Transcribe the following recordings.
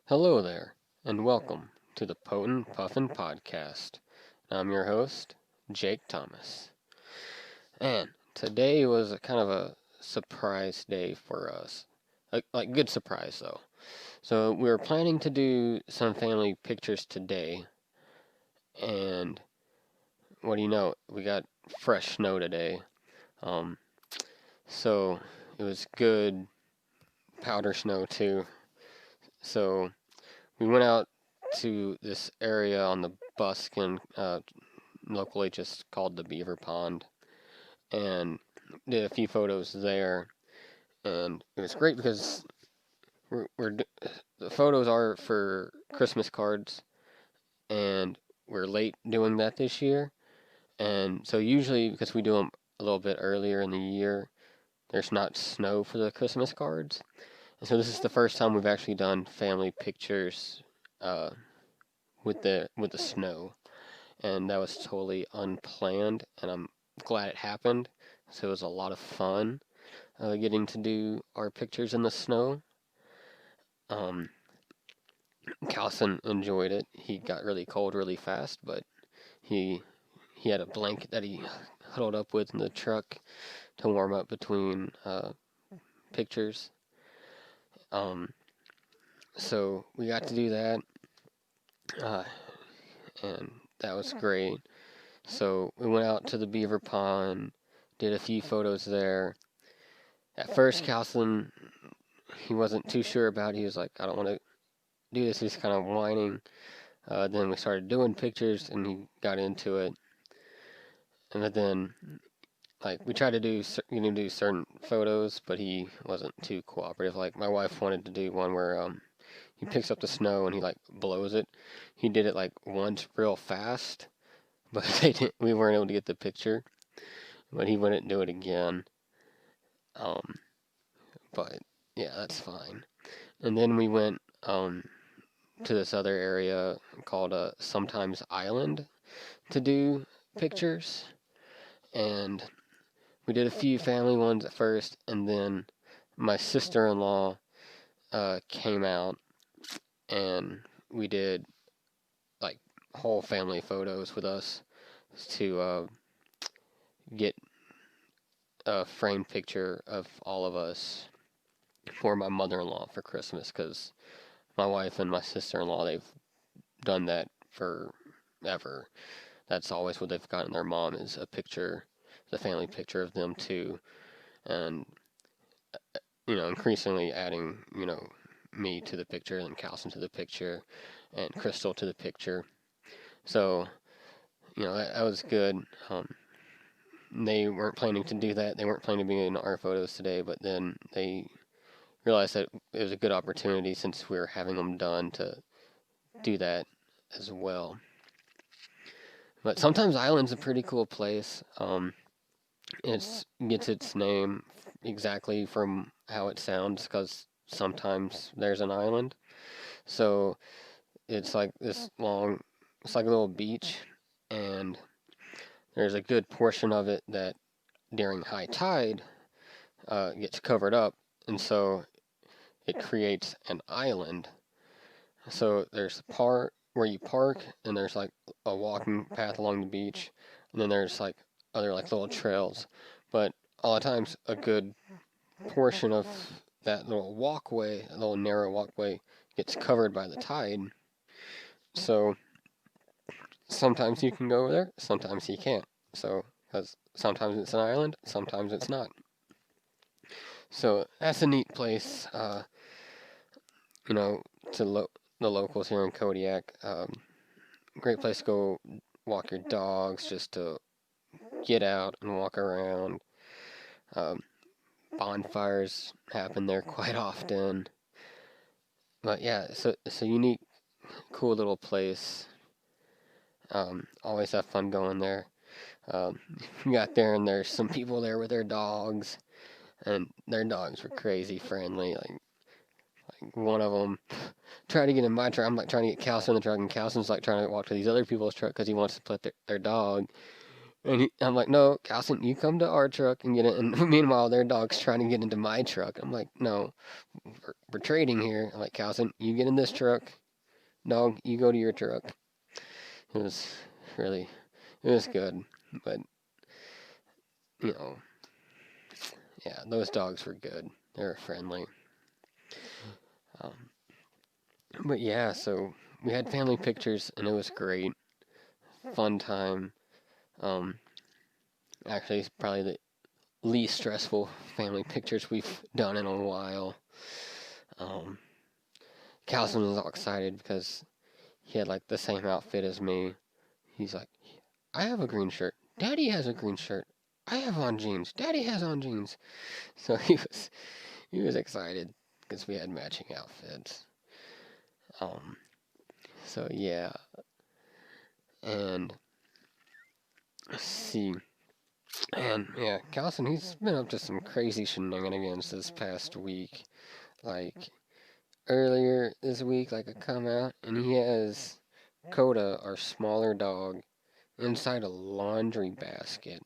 Hello there, and welcome to the Puffin podcast. I'm your host, Jake Thomas. And today was a kind of a surprise day for us. Like good surprise though. So we were planning to do some family pictures today, and what do you know? We got fresh snow today. Um, so it was good powder snow too. So we went out to this area on the Buskin, locally just called the Beaver Pond, and did a few photos there. And it was great because the photos are for Christmas cards, and we're late doing that this year. And so usually, because we do them a little bit earlier in the year, there's not snow for the Christmas cards. And so this is the first time we've actually done family pictures uh, with the snow, and that was totally unplanned, and I'm glad it happened. So it was a lot of fun getting to do our pictures in the snow. Um, Kalsin enjoyed it. He got really cold really fast, but he he had a blanket that he huddled up with in the truck to warm up between pictures. Um, so we got to do that, uh, and that was great. So we went out to the beaver pond, did a few photos there. At first, Kalsin, he wasn't too sure about it. He was like, I don't want to do this. He's kind of whining. Then we started doing pictures, and he got into it. And then, like, we tried to do certain photos, but he wasn't too cooperative. Like, my wife wanted to do one where he picks up the snow and he like blows it. He did it like once real fast, but we weren't able to get the picture. But he wouldn't do it again. Um, but yeah, that's fine. And then we went to this other area called Sometimes Island to do pictures, and we did a few family ones at first, and then my sister-in-law came out, and we did like whole family photos with us to get a framed picture of all of us for my mother-in-law for Christmas, because my wife and my sister-in-law, they've done that forever. That's always what they've gotten their mom, is a picture, the family picture of them too, and increasingly adding me to the picture and Calson to the picture and Crystal to the picture. So that was good. They weren't planning to do that. They weren't planning to be in our photos today, but then they realized that it was a good opportunity, since we were having them done, to do that as well. But Sometimes Island's a pretty cool place. It gets its name exactly from how it sounds, because sometimes there's an island. So it's like this long, it's like a little beach, and there's a good portion of it that during high tide gets covered up, and so it creates an island. So there's a part where you park, and there's like a walking path along the beach, and then there's like other like little trails. But a lot of times, a good portion of that little walkway, a little narrow walkway, gets covered by the tide. So sometimes you can go over there, sometimes you can't. So, because sometimes it's an island, sometimes it's not. So that's a neat place, you know, to the locals here in Kodiak. Great place to go walk your dogs, just to get out and walk around. Um, Bonfires happen there quite often. But yeah, it's a unique, cool little place. Always have fun going there. We got there, and there's some people there with their dogs, and their dogs were crazy friendly. Like one of them tried to get in my truck. I'm like trying to get Calson in the truck, and Calson's like trying to walk to these other people's truck because he wants to pet their dog. And I'm like, no, Kalsin, you come to our truck and get it. And meanwhile, their dog's trying to get into my truck. I'm like, no, we're trading here. I'm like, Kalsin, you get in this truck. Dog, you go to your truck. It was really, it was good. But, you know, yeah, those dogs were good. They were friendly. Um, but yeah, so we had family pictures and it was great. Fun time. Um, Actually, it's probably the least stressful family pictures we've done in a while. Um, Kalsin was all excited because he had like the same outfit as me. He's like, I have a green shirt. Daddy has a green shirt. I have on jeans. Daddy has on jeans. So he was excited because we had matching outfits. Um, so yeah, and let's see, and yeah, Kalsin, he's been up to some crazy shenanigans this past week. Like earlier this week, like I come out and he has Coda, our smaller dog, inside a laundry basket.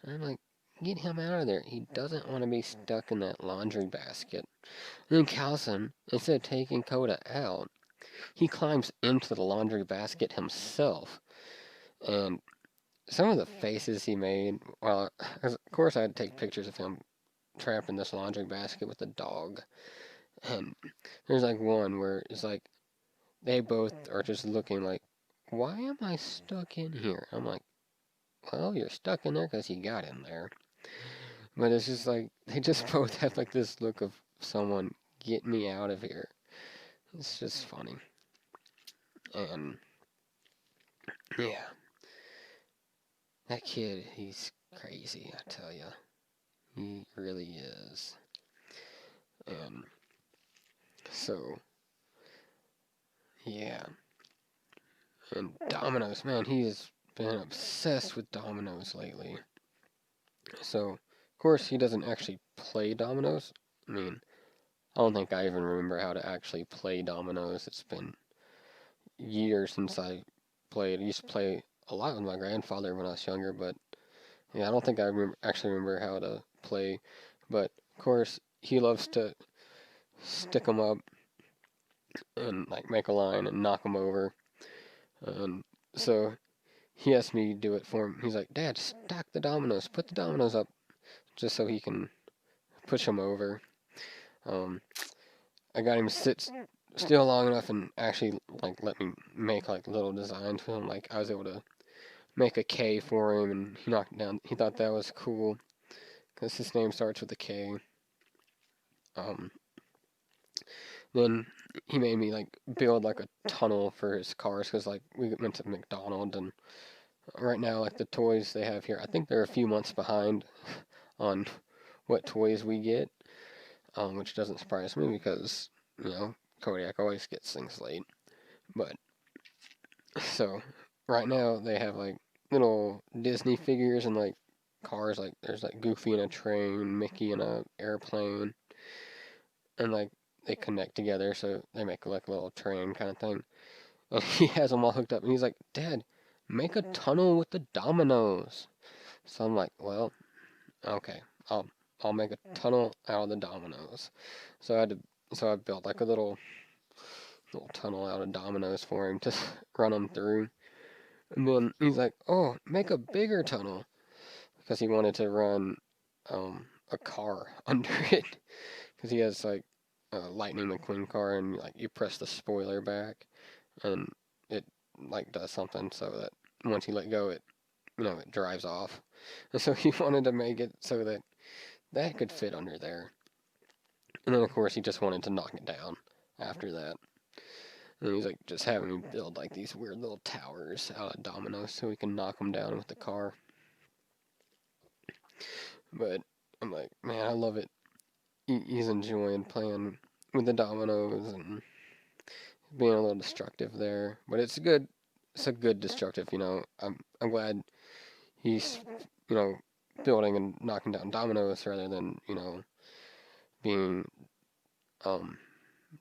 And I'm like, get him out of there. He doesn't want to be stuck in that laundry basket. And then Kalsin, instead of taking Coda out, he climbs into the laundry basket himself. And some of the faces he made, well, of course I had to take pictures of him trapped in this laundry basket with the dog. And there's like one where it's like, they both are just looking like, why am I stuck in here? I'm like, well, you're stuck in there because you got in there. But it's just like, they just both have like this look of someone, get me out of here. It's just funny. And yeah, that kid, he's crazy, I tell ya. He really is. And so, yeah. And dominoes, man, he has been obsessed with dominoes lately. So, of course, he doesn't actually play dominoes. I mean, I don't think I even remember how to actually play dominoes. It's been years since I played. I used to play a lot with my grandfather when I was younger, but yeah, I don't think I actually remember how to play. But of course, he loves to stick them up and like make a line and knock them over. And so he asked me to do it for him. He's like, Dad, stack the dominoes, put the dominoes up, just so he can push them over. Um, I got him to sit still long enough and actually like let me make like little designs for him. Like I was able to make a K for him, and he knocked it down. He thought that was cool because his name starts with a K. Um, then he made me like build like a tunnel for his cars because like we went to McDonald's, and right now like the toys they have here, I think they're a few months behind on what toys we get, which doesn't surprise me because Kodiak always gets things late. But so right now they have like little Disney figures and like cars, like there's like Goofy in a train, Mickey in a airplane, and like they connect together so they make like a little train kind of thing. And he has them all hooked up and he's like, Dad, make a tunnel with the dominoes. So I'm like, well, okay, I'll make a tunnel out of the dominoes. So I built like a little tunnel out of dominoes for him to run them through. And then he's like, oh, make a bigger tunnel. Because he wanted to run a car under it. Because he has like a Lightning McQueen car, and like you press the spoiler back, and it like does something so that once you let go, it drives off. And so he wanted to make it so that that could fit under there. And then of course he just wanted to knock it down after that. And he's like just having me build like these weird little towers out of dominoes so we can knock them down with the car. But I'm like, man, I love it. He's enjoying playing with the dominoes and being a little destructive there. But it's good. It's a good destructive. I'm glad he's you know building and knocking down dominoes rather than being um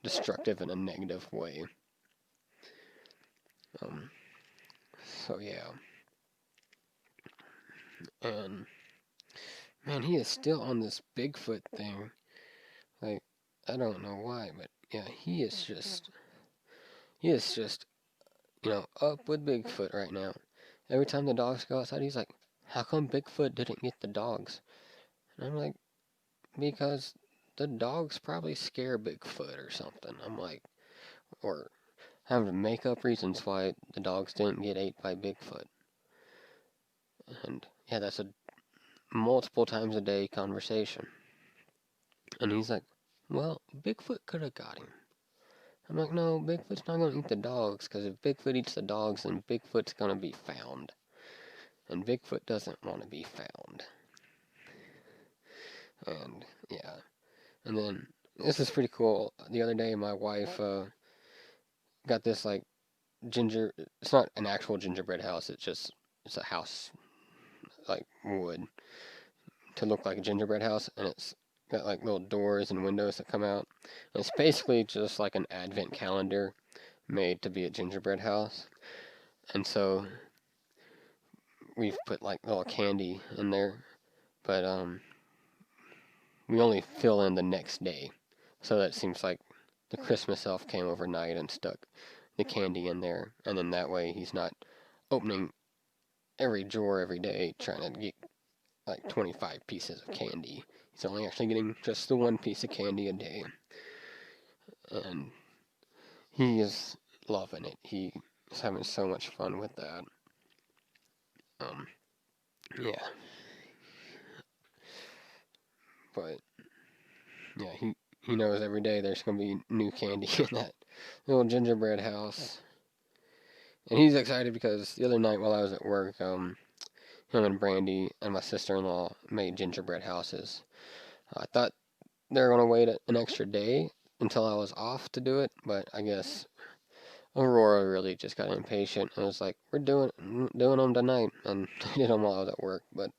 destructive in a negative way. Um, so yeah. And man, he is still on this Bigfoot thing. Like, I don't know why, but yeah, he is just, up with Bigfoot right now. Every time the dogs go outside, he's like, how come Bigfoot didn't get the dogs? And I'm like, because the dogs probably scare Bigfoot or something. I'm like, or having to make up reasons why the dogs didn't get ate by Bigfoot. And yeah, that's a multiple times a day conversation. And he's like, well, Bigfoot could have got him. I'm like, no, Bigfoot's not going to eat the dogs, because if Bigfoot eats the dogs, then Bigfoot's going to be found. And Bigfoot doesn't want to be found. And yeah. And then, this is pretty cool. The other day, my wife got this, like, it's not an actual gingerbread house, it's a house, like, wood, to look like a gingerbread house, and it's got, like, little doors and windows that come out. And it's basically just like an advent calendar made to be a gingerbread house. And so, we've put, like, little candy in there, but, we only fill in the next day. So that seems like the Christmas elf came overnight and stuck the candy in there, and then that way he's not opening every drawer every day trying to get like 25 pieces of candy. He's only actually getting just the one piece of candy a day. And he is loving it. He is having so much fun with that. Yeah. But yeah, he knows every day there's gonna be new candy in that little gingerbread house. And he's excited because the other night while I was at work, him and Brandy and my sister-in-law made gingerbread houses. I thought they were going to wait an extra day until I was off to do it, but I guess Aurora really just got impatient and was like, we're doing them tonight, and did them while I was at work. But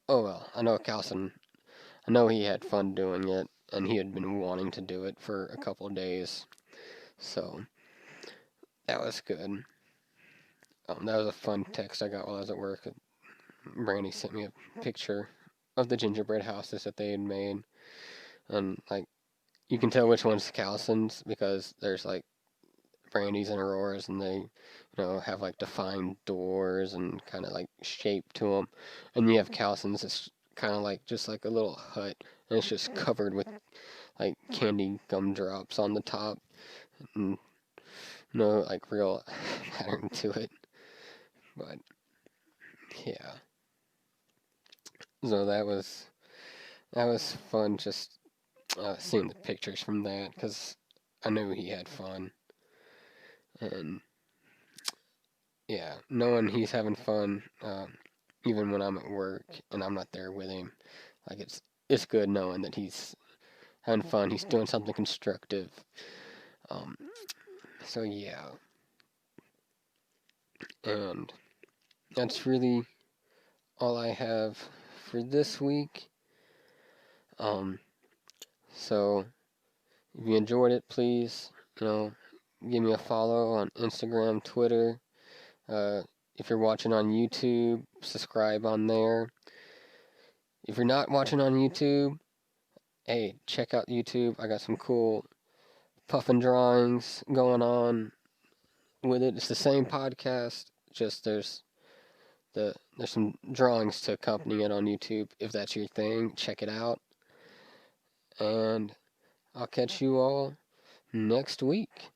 oh well, I know Kalsin, I know he had fun doing it, and he had been wanting to do it for a couple of days, so that was good. That was a fun text I got while I was at work. Brandy sent me a picture of the gingerbread houses that they had made, and like you can tell which one's Kalsin's because there's like Brandy's and Aurora's, and they have like defined doors and kind of like shape to them, and you have Kalsin's. It's kind of like just like a little hut, and it's just covered with like candy gumdrops on the top, and no like real pattern to it. But yeah, so that was fun just seeing the pictures from that because I knew he had fun, and yeah, knowing he's having fun, even when I'm at work and I'm not there with him, like it's good knowing that he's having fun. He's doing something constructive. So yeah, and that's really all I have for this week. So if you enjoyed it, please, give me a follow on Instagram, Twitter. If you're watching on YouTube, subscribe on there. If you're not watching on YouTube, hey, check out YouTube. I got some cool Puffin drawings going on with it. It's the same podcast, just there's some drawings to accompany it on YouTube. If that's your thing, check it out. And I'll catch you all next week.